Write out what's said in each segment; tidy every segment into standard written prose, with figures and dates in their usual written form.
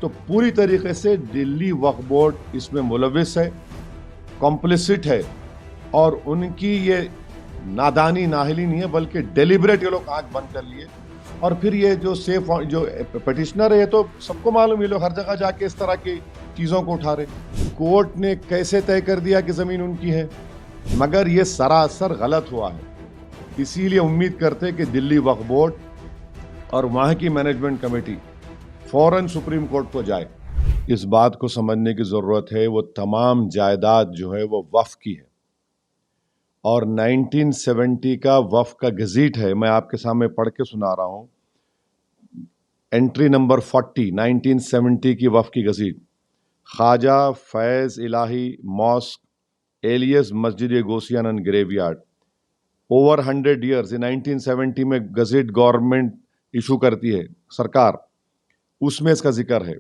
تو پوری طریقے سے دلی وقف بورڈ اس میں ملوث ہے، کمپلسٹ ہے، اور ان کی یہ نادانی ناہلی نہیں ہے بلکہ ڈیلیبریٹ یہ لوگ آنکھ بند کر لیے. اور پھر یہ جو پٹیشنر ہے، یہ تو سب کو معلوم، یہ لوگ ہر جگہ جا کے اس طرح کی چیزوں کو اٹھا رہے. کورٹ نے کیسے طے کر دیا کہ زمین ان کی ہے؟ مگر یہ سراسر غلط ہوا ہے. اسی لیے امید کرتے کہ دلی وقف بورڈ اور وہاں کی مینجمنٹ کمیٹی فوراً سپریم کورٹ کو جائے. اس بات کو سمجھنے کی ضرورت ہے وہ تمام جائیداد جو ہے وہ وقف کی ہے، اور 1970 کا وقف کا گزٹ ہے. میں آپ کے سامنے پڑھ کے سنا رہا ہوں. انٹری نمبر 40 1970 کی وقف کی گزٹ: خواجہ فیض الہی mask alias Masjid گوسیان and گریو yard. Over 100 years 1970 میں گزٹ گورنمنٹ ایشو کرتی ہے سرکار، اس میں اس کا ذکر ہے.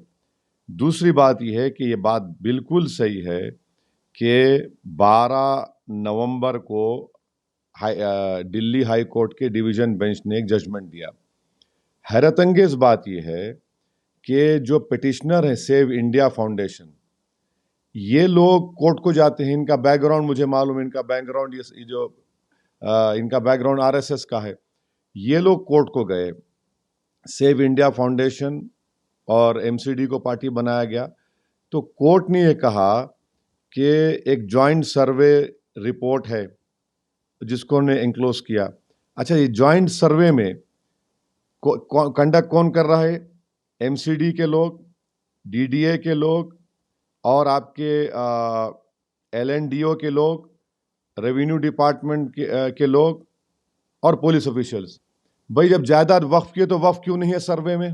دوسری بات یہ ہے کہ یہ بات بالکل صحیح ہے کہ 12 نومبر کو دلی ہائی کورٹ کے ڈویژن بینچ نے ایک ججمنٹ دیا. حیرت انگیز بات یہ ہے کہ جو پٹیشنر ہے سیو انڈیا فاؤنڈیشن، یہ لوگ کورٹ کو جاتے ہیں. ان کا بیک گراؤنڈ مجھے معلوم ہے، ان کا بیک گراؤنڈ ان کا بیک گراؤنڈ RSS کا ہے. یہ لوگ کورٹ کو گئے، سیو انڈیا فاؤنڈیشن اور MCD کو پارٹی بنایا گیا. تو کورٹ نے یہ کہا کہ ایک جوائنٹ سروے رپورٹ ہے جس کو نے انکلوز کیا. اچھا، یہ جوائنٹ سروے میں کنڈکٹ کون کر رہا ہے؟ MCD کے لوگ، DDA کے لوگ، اور آپ کے LNDO کے لوگ، ریونیو ڈپارٹمنٹ کے لوگ، اور پولیس آفیشلز. بھائی جب جائیداد وقف کی تو وقف کیوں نہیں ہے سروے میں؟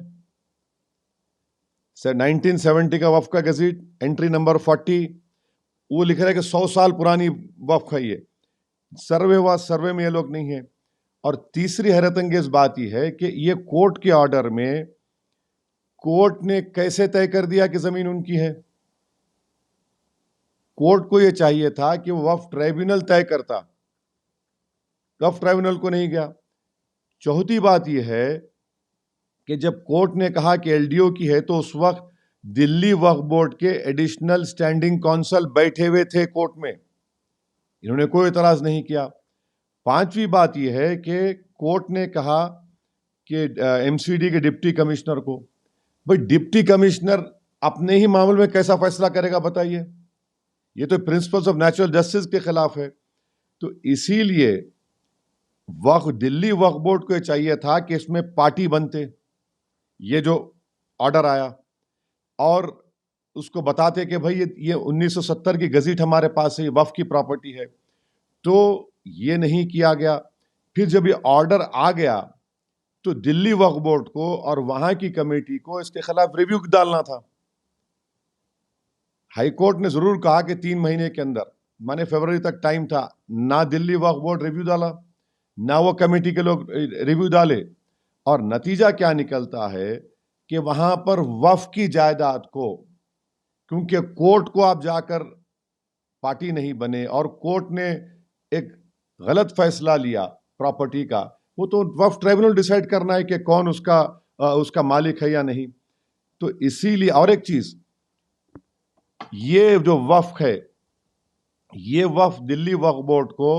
1970 کا وقف کا گزٹ انٹری نمبر 40 وہ لکھ رہا ہے کہ 100 سال پرانی وقف ہے. یہ سروے ہوا، سروے میں یہ لوگ نہیں ہیں. اور تیسری حیرت انگیز بات یہ ہے کہ یہ کورٹ کے آرڈر میں کورٹ نے کیسے طے کر دیا کہ زمین ان کی ہے؟ کورٹ کو یہ چاہیے تھا کہ وہ وقف ٹریبیونل طے کرتا، وقف ٹریبیونل کو نہیں گیا. چوتھی بات یہ ہے کہ جب کورٹ نے کہا کہ LDO کی ہے تو اس وقت دلی وقف بورڈ کے ایڈیشنل اسٹینڈنگ کونسل بیٹھے ہوئے تھے کورٹ میں، انہوں نے کوئی اعتراض نہیں کیا. پانچویں بات یہ ہے کہ کورٹ نے کہا کہ MCD کے ڈپٹی کمشنر کو، بھائی ڈپٹی کمشنر اپنے ہی معاملے میں کیسا فیصلہ کرے گا بتائیے؟ یہ تو پرنسپلز آف نیچرل جسٹس کے خلاف ہے. تو اسی لیے دلی وقف بورڈ کو یہ چاہیے تھا کہ اس میں پارٹی بنتے، یہ جو آرڈر آیا، اور اس کو بتاتے کہ بھائی یہ 1970 کی گزٹ ہمارے پاس ہے، یہ وقف کی پراپرٹی ہے. تو یہ نہیں کیا گیا. پھر جب یہ آرڈر آ گیا تو دلی وقف بورڈ کو اور وہاں کی کمیٹی کو اس کے خلاف ریویو ڈالنا تھا. ہائی کورٹ نے ضرور کہا کہ 3 مہینے کے اندر، مانے فروری تک ٹائم تھا. نہ دلی وقف بورڈ ریویو ڈالا، نہ وہ کمیٹی کے لوگ ریویو ڈالے. اور نتیجہ کیا نکلتا ہے کہ وہاں پر وقف کی جائیداد کو، کیونکہ کورٹ کو آپ جا کر پارٹی نہیں بنے اور کورٹ نے ایک غلط فیصلہ لیا پراپرٹی کا، وہ تو وقف ٹریبیونل ڈیسائیڈ کرنا ہے کہ کون اس کا مالک ہے یا نہیں. تو اسی لیے، اور ایک چیز، یہ جو وقف ہے، یہ وقف دلی وقف بورڈ کو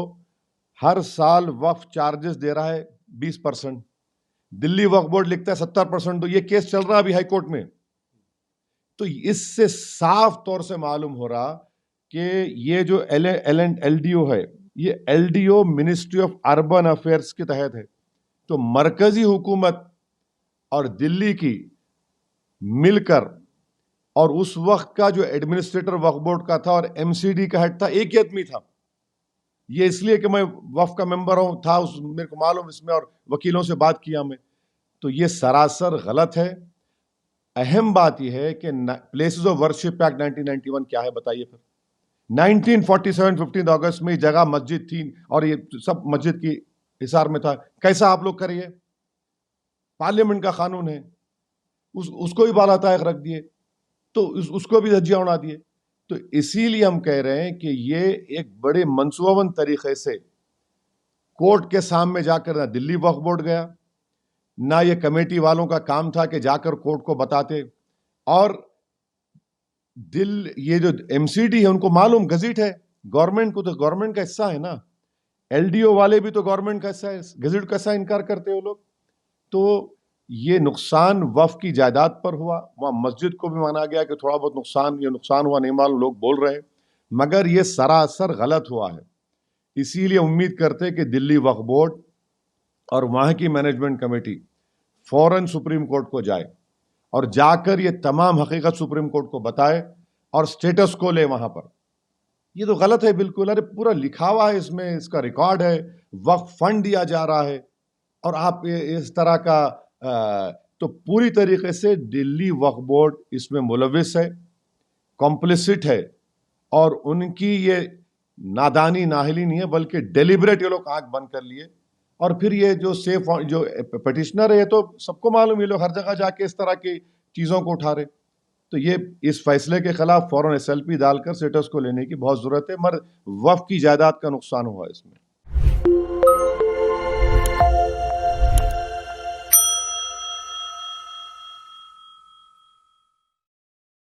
ہر سال وقف چارجز دے رہا ہے 20%. دلی وقف بورڈ لکھتا ہے 70%. تو یہ کیس چل رہا ہے ابھی ہائی کورٹ میں. تو اس سے صاف طور سے معلوم ہو رہا کہ یہ جو LDO ہے، یہ LDO ministry of urban affairs کے تحت ہے. تو مرکزی حکومت اور دلی کی مل کر، اور اس وقت کا جو ایڈمنسٹریٹر وقف بورڈ کا تھا اور MCD کا ہیڈ تھا، ایک ہی آدمی تھا. یہ اس لیے کہ میں وقف کا ممبر ہوں تھا، میرے کو معلوم اس میں، اور وکیلوں سے بات کیا میں. تو یہ سراسر غلط ہے. اہم بات یہ ہے کہ پلیسز آف ورشپ ایکٹ 1991 کیا ہے بتائیے پھر. 1947 15 اگست میں یہ جگہ مسجد تھی اور یہ سب مسجد کی حصار میں تھا. کیسا آپ لوگ کریے؟ پارلیمنٹ کا قانون ہے، اس کو بھی بالا تائق رکھ دیے، تو اس کو بھی دھجیاں اڑا دیے. تو اسی لیے ہم کہہ رہے ہیں کہ یہ ایک بڑے منصوبہ بند طریقے سے کورٹ کے سامنے جا کر، نہ دلی وقف بورڈ گیا، نہ یہ کمیٹی والوں کا کام تھا کہ جا کر کورٹ کو بتاتے. اور یہ جو MCD ہے ان کو معلوم گزٹ ہے گورنمنٹ کو، تو گورنمنٹ کا حصہ ہے نا. LDO والے بھی تو گورنمنٹ کا حصہ ہے، گزٹ کا حصہ انکار کرتے ہو لوگ. تو یہ نقصان وقف کی جائیداد پر ہوا. وہاں مسجد کو بھی مانا گیا کہ تھوڑا بہت نقصان ہوا، نہیں معلوم، لوگ بول رہے ہیں، مگر یہ سراسر غلط ہوا ہے. اسی لیے امید کرتے کہ دلی وقف بورڈ اور وہاں کی مینجمنٹ کمیٹی فوراً سپریم کورٹ کو جائے اور جا کر یہ تمام حقیقت سپریم کورٹ کو بتائے اور سٹیٹس کو لے وہاں پر. یہ تو غلط ہے بالکل. ارے پورا لکھا ہوا ہے اس میں، اس کا ریکارڈ ہے، وقف فنڈ دیا جا رہا ہے، اور آپ اس طرح کا تو پوری طریقے سے دلی وقف بورڈ اس میں ملوث ہے، کمپلسٹ ہے، اور ان کی یہ نادانی ناہلی نہیں ہے بلکہ ڈیلیبریٹ یہ لوگ آنکھ بند کر لیے. اور پھر یہ جو پٹیشنر ہے، یہ تو سب کو معلوم، یہ لوگ ہر جگہ جا کے اس طرح کی چیزوں کو اٹھا رہے. تو یہ اس فیصلے کے خلاف فوراً SLP ڈال کر سٹیٹس کو لینے کی بہت ضرورت ہے. مگر وقف کی جائیداد کا نقصان ہوا اس میں.